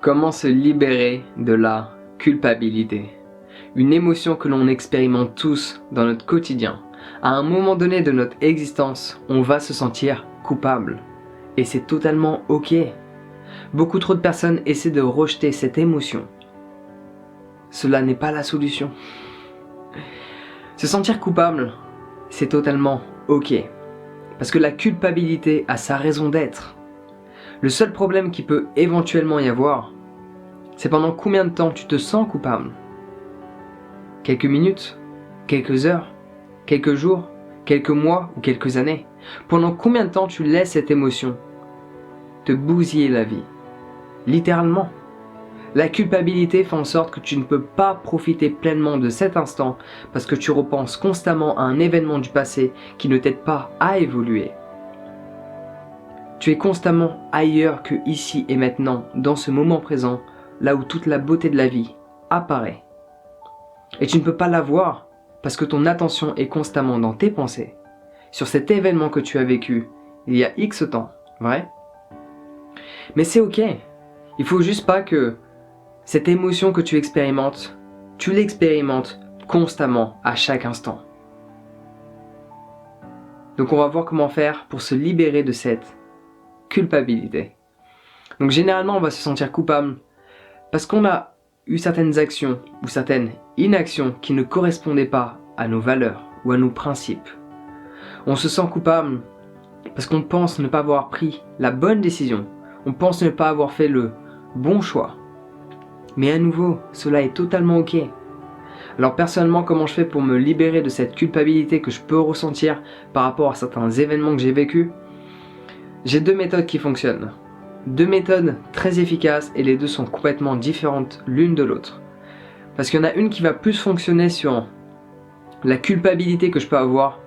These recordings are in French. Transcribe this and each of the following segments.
Comment se libérer de la culpabilité? Une émotion que l'on expérimente tous dans notre quotidien. À un moment donné de notre existence, on va se sentir coupable. Et c'est totalement ok. Beaucoup trop de personnes essaient de rejeter cette émotion. Cela n'est pas la solution. Se sentir coupable, c'est totalement ok. Parce que la culpabilité a sa raison d'être. Le seul problème qui peut éventuellement y avoir, c'est pendant combien de temps tu te sens coupable. Quelques minutes, quelques heures, quelques jours, quelques mois ou quelques années. Pendant combien de temps tu laisses cette émotion te bousiller la vie? Littéralement. La culpabilité fait en sorte que tu ne peux pas profiter pleinement de cet instant parce que tu repenses constamment à un événement du passé qui ne t'aide pas à évoluer. Tu es constamment ailleurs que ici et maintenant, dans ce moment présent, là où toute la beauté de la vie apparaît. Et tu ne peux pas la voir parce que ton attention est constamment dans tes pensées, sur cet événement que tu as vécu il y a X temps, vrai? Mais c'est ok, il faut juste pas que cette émotion que tu expérimentes, tu l'expérimentes constamment à chaque instant. Donc on va voir comment faire pour se libérer de cette culpabilité. Donc généralement on va se sentir coupable parce qu'on a eu certaines actions ou certaines inactions qui ne correspondaient pas à nos valeurs ou à nos principes. On se sent coupable parce qu'on pense ne pas avoir pris la bonne décision, on pense ne pas avoir fait le bon choix. Mais à nouveau, cela est totalement ok. Alors personnellement, comment je fais pour me libérer de cette culpabilité que je peux ressentir par rapport à certains événements que j'ai vécus? J'ai deux méthodes qui fonctionnent. Deux méthodes très efficaces et les deux sont complètement différentes l'une de l'autre. Parce qu'il y en a une qui va plus fonctionner sur la culpabilité que je peux avoir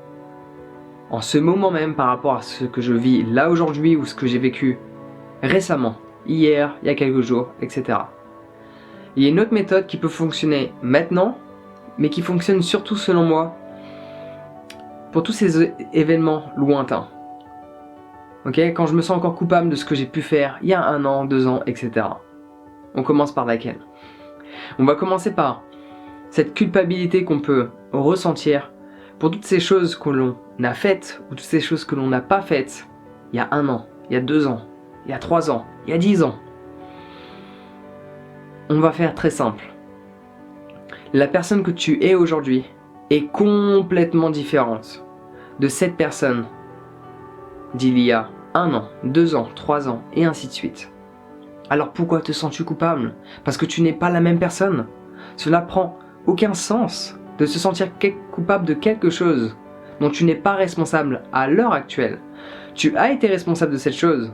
en ce moment même par rapport à ce que je vis là aujourd'hui ou ce que j'ai vécu récemment, hier, il y a quelques jours, etc. Il y a une autre méthode qui peut fonctionner maintenant, mais qui fonctionne surtout selon moi pour tous ces événements lointains. Ok, quand je me sens encore coupable de ce que j'ai pu faire il y a 1 an, 2 ans, etc. On commence par laquelle? On va commencer par cette culpabilité qu'on peut ressentir pour toutes ces choses que l'on a faites ou toutes ces choses que l'on n'a pas faites il y a 1 an, il y a 2 ans, il y a 3 ans, il y a 10 ans. On va faire très simple. La personne que tu es aujourd'hui est complètement différente de cette personne d'il y a 1 an, 2 ans, 3 ans, et ainsi de suite. Alors pourquoi te sens-tu coupable? Parce que tu n'es pas la même personne. Cela prend aucun sens de se sentir coupable de quelque chose dont tu n'es pas responsable à l'heure actuelle. Tu as été responsable de cette chose.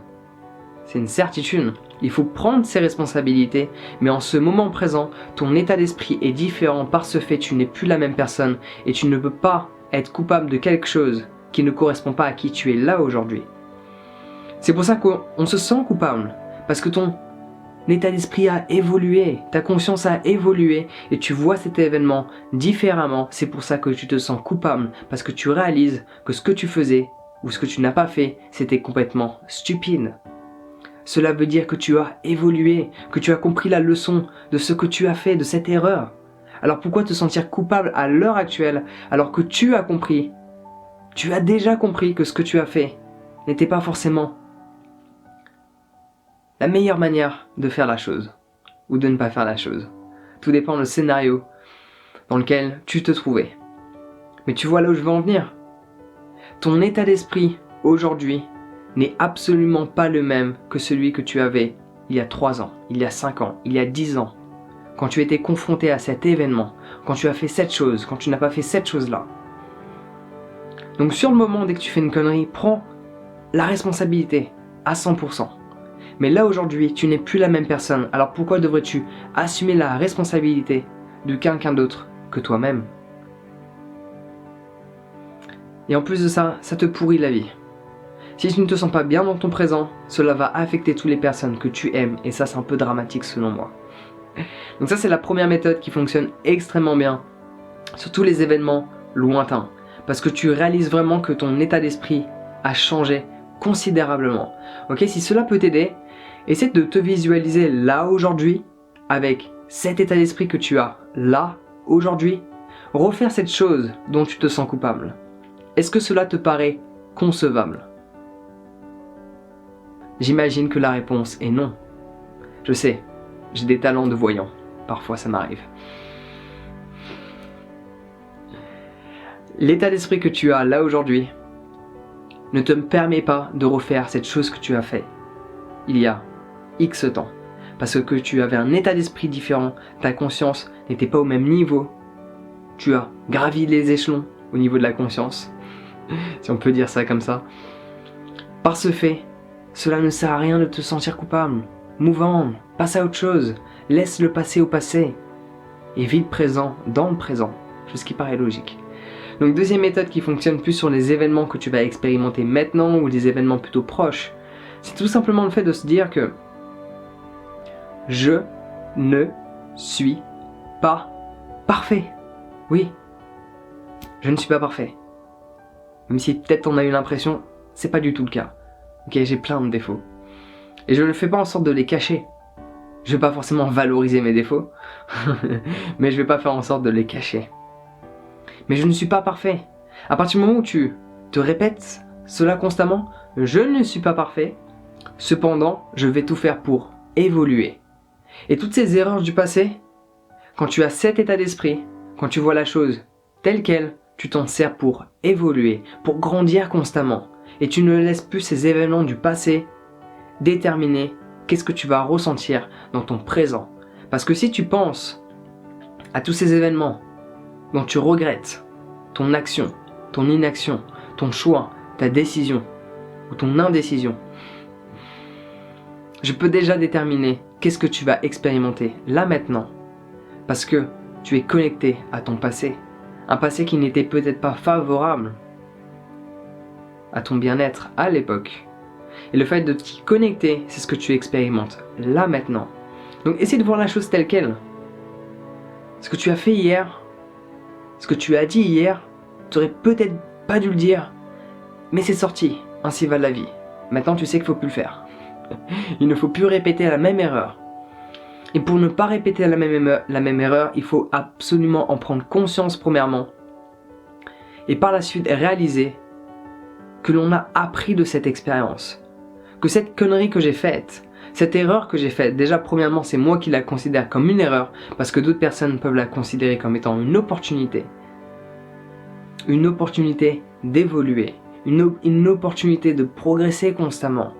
C'est une certitude. Il faut prendre ses responsabilités, mais en ce moment présent, ton état d'esprit est différent. Par ce fait, tu n'es plus la même personne et tu ne peux pas être coupable de quelque chose qui ne correspond pas à qui tu es là aujourd'hui. C'est pour ça qu'on se sent coupable, parce que ton état d'esprit a évolué, ta conscience a évolué et tu vois cet événement différemment. C'est pour ça que tu te sens coupable, parce que tu réalises que ce que tu faisais ou ce que tu n'as pas fait, c'était complètement stupide. Cela veut dire que tu as évolué, que tu as compris la leçon de ce que tu as fait, de cette erreur. Alors pourquoi te sentir coupable à l'heure actuelle alors que tu as compris? Tu as déjà compris que ce que tu as fait n'était pas forcément la meilleure manière de faire la chose ou de ne pas faire la chose. Tout dépend du scénario dans lequel tu te trouvais. Mais tu vois là où je veux en venir. Ton état d'esprit aujourd'hui n'est absolument pas le même que celui que tu avais il y a 3 ans, il y a 5 ans, il y a 10 ans. Quand tu étais confronté à cet événement, quand tu as fait cette chose, quand tu n'as pas fait cette chose-là. Donc sur le moment, dès que tu fais une connerie, prends la responsabilité à 100%. Mais là aujourd'hui, tu n'es plus la même personne, alors pourquoi devrais-tu assumer la responsabilité de quelqu'un d'autre que toi-même? Et en plus de ça, ça te pourrit la vie. Si tu ne te sens pas bien dans ton présent, cela va affecter toutes les personnes que tu aimes, et ça c'est un peu dramatique selon moi. Donc ça c'est la première méthode qui fonctionne extrêmement bien sur tous les événements lointains. Parce que tu réalises vraiment que ton état d'esprit a changé considérablement. Ok, si cela peut t'aider, Essaie de te visualiser là aujourd'hui, avec cet état d'esprit que tu as là aujourd'hui, refaire cette chose dont tu te sens coupable. Est-ce que cela te paraît concevable? J'imagine que la réponse est non. Je sais, j'ai des talents de voyant, parfois ça m'arrive. L'état d'esprit que tu as là aujourd'hui ne te permet pas de refaire cette chose que tu as fait il y a X temps. Parce que tu avais un état d'esprit différent, ta conscience n'était pas au même niveau. Tu as gravi les échelons au niveau de la conscience, si on peut dire ça comme ça. Par ce fait, cela ne sert à rien de te sentir coupable. Move on, passe à autre chose, laisse le passé au passé et vis le présent dans le présent, chose qui paraît logique. Donc deuxième méthode qui fonctionne plus sur les événements que tu vas expérimenter maintenant ou des événements plutôt proches, c'est tout simplement le fait de se dire que je ne suis pas parfait. Oui, je ne suis pas parfait. Même si peut-être on a eu l'impression, c'est pas du tout le cas. Ok, j'ai plein de défauts. Et je ne fais pas en sorte de les cacher. Je vais pas forcément valoriser mes défauts, mais je vais pas faire en sorte de les cacher. Mais je ne suis pas parfait. À partir du moment où tu te répètes cela constamment, je ne suis pas parfait, cependant, je vais tout faire pour évoluer. Et toutes ces erreurs du passé, quand tu as cet état d'esprit, quand tu vois la chose telle qu'elle, tu t'en sers pour évoluer, pour grandir constamment. Et tu ne laisses plus ces événements du passé déterminer qu'est-ce que tu vas ressentir dans ton présent. Parce que si tu penses à tous ces événements dont tu regrettes ton action, ton inaction, ton choix, ta décision ou ton indécision, je peux déjà déterminer qu'est-ce que tu vas expérimenter là maintenant, parce que tu es connecté à ton passé, un passé qui n'était peut-être pas favorable à ton bien-être à l'époque. Et le fait de t'y connecter, c'est ce que tu expérimentes là maintenant. Donc essaie de voir la chose telle qu'elle. Ce que tu as fait hier, ce que tu as dit hier, tu aurais peut-être pas dû le dire, mais c'est sorti, ainsi va la vie. Maintenant tu sais qu'il ne faut plus le faire. Il ne faut plus répéter la même erreur. Et pour ne pas répéter la même erreur, il faut absolument en prendre conscience premièrement. Et par la suite réaliser que l'on a appris de cette expérience. Que cette connerie que j'ai faite, cette erreur que j'ai faite, déjà premièrement c'est moi qui la considère comme une erreur, parce que d'autres personnes peuvent la considérer comme étant une opportunité. Une opportunité d'évoluer, une opportunité de progresser constamment.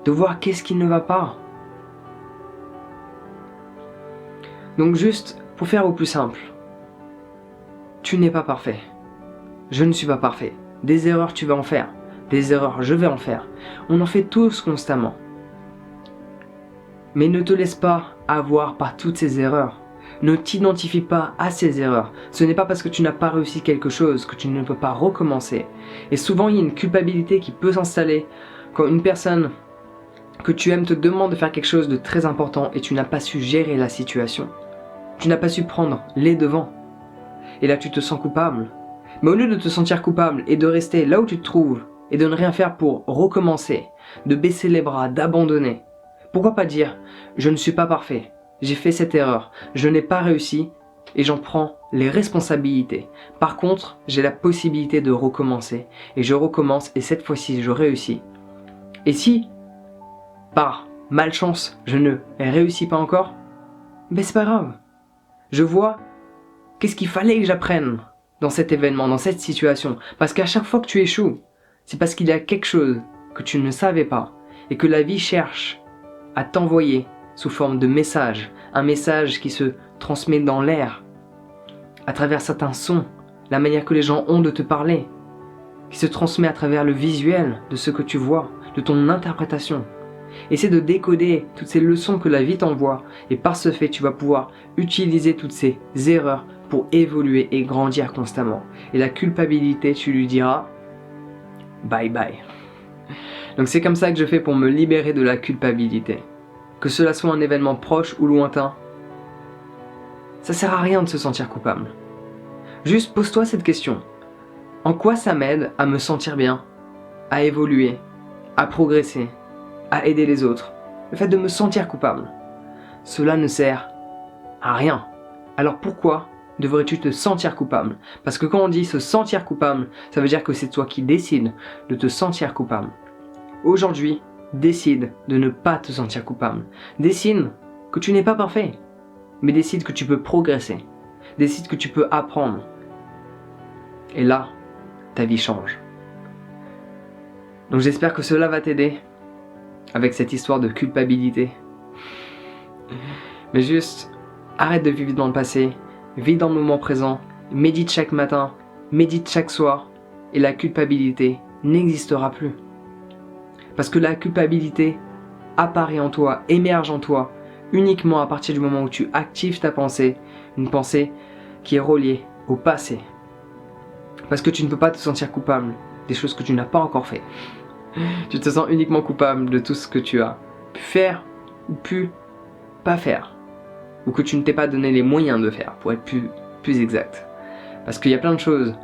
De voir qu'est-ce qui ne va pas. Donc juste, pour faire au plus simple, tu n'es pas parfait. Je ne suis pas parfait. Des erreurs tu vas en faire. Des erreurs je vais en faire. On en fait tous constamment. Mais ne te laisse pas avoir par toutes ces erreurs. Ne t'identifie pas à ces erreurs. Ce n'est pas parce que tu n'as pas réussi quelque chose que tu ne peux pas recommencer. Et souvent il y a une culpabilité qui peut s'installer quand une personne que tu aimes te demande de faire quelque chose de très important et tu n'as pas su gérer la situation. Tu n'as pas su prendre les devants. Et là tu te sens coupable. Mais au lieu de te sentir coupable et de rester là où tu te trouves et de ne rien faire pour recommencer, de baisser les bras, d'abandonner, pourquoi pas dire « Je ne suis pas parfait, j'ai fait cette erreur, je n'ai pas réussi et j'en prends les responsabilités. Par contre, j'ai la possibilité de recommencer et je recommence et cette fois-ci je réussis. Et si, par malchance, je ne réussis pas encore, ben c'est pas grave. Je vois qu'est-ce qu'il fallait que j'apprenne dans cet événement, dans cette situation. Parce qu'à chaque fois que tu échoues, c'est parce qu'il y a quelque chose que tu ne savais pas et que la vie cherche à t'envoyer sous forme de message. Un message qui se transmet dans l'air, à travers certains sons, la manière que les gens ont de te parler, qui se transmet à travers le visuel de ce que tu vois, de ton interprétation. Essaie de décoder toutes ces leçons que la vie t'envoie et par ce fait tu vas pouvoir utiliser toutes ces erreurs pour évoluer et grandir constamment. Et la culpabilité, tu lui diras bye bye. Donc c'est comme ça que je fais pour me libérer de la culpabilité. Que cela soit un événement proche ou lointain, ça sert à rien de se sentir coupable. Juste pose-toi cette question. En quoi ça m'aide à me sentir bien, à évoluer, à progresser, à aider les autres? le fait de me sentir coupable, cela ne sert à rien. Alors pourquoi devrais-tu te sentir coupable? Parce que quand on dit se sentir coupable, ça veut dire que c'est toi qui décides de te sentir coupable. Aujourd'hui, décide de ne pas te sentir coupable. Décide que tu n'es pas parfait, mais décide que tu peux progresser. Décide que tu peux apprendre. Et là, ta vie change. Donc j'espère que cela va t'aider avec cette histoire de culpabilité. Mais juste, arrête de vivre dans le passé, vis dans le moment présent, médite chaque matin, médite chaque soir, et la culpabilité n'existera plus. Parce que la culpabilité apparaît en toi, émerge en toi, uniquement à partir du moment où tu actives ta pensée, une pensée qui est reliée au passé. Parce que tu ne peux pas te sentir coupable des choses que tu n'as pas encore fait. Tu te sens uniquement coupable de tout ce que tu as pu faire ou pu pas faire. Ou que tu ne t'es pas donné les moyens de faire, pour être plus exact. Parce qu'il y a plein de choses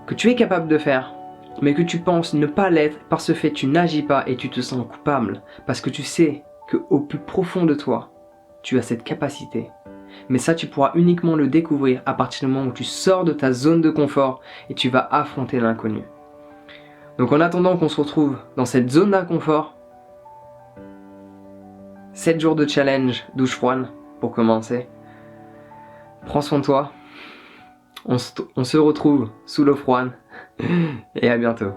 que tu es capable de faire, mais que tu penses ne pas l'être, par ce fait tu n'agis pas et tu te sens coupable. Parce que tu sais qu'au plus profond de toi, tu as cette capacité. Mais ça, tu pourras uniquement le découvrir à partir du moment où tu sors de ta zone de confort et tu vas affronter l'inconnu. Donc en attendant qu'on se retrouve dans cette zone d'inconfort, 7 jours de challenge, douche froide pour commencer. Prends soin de toi. On se retrouve sous l'eau froide et à bientôt.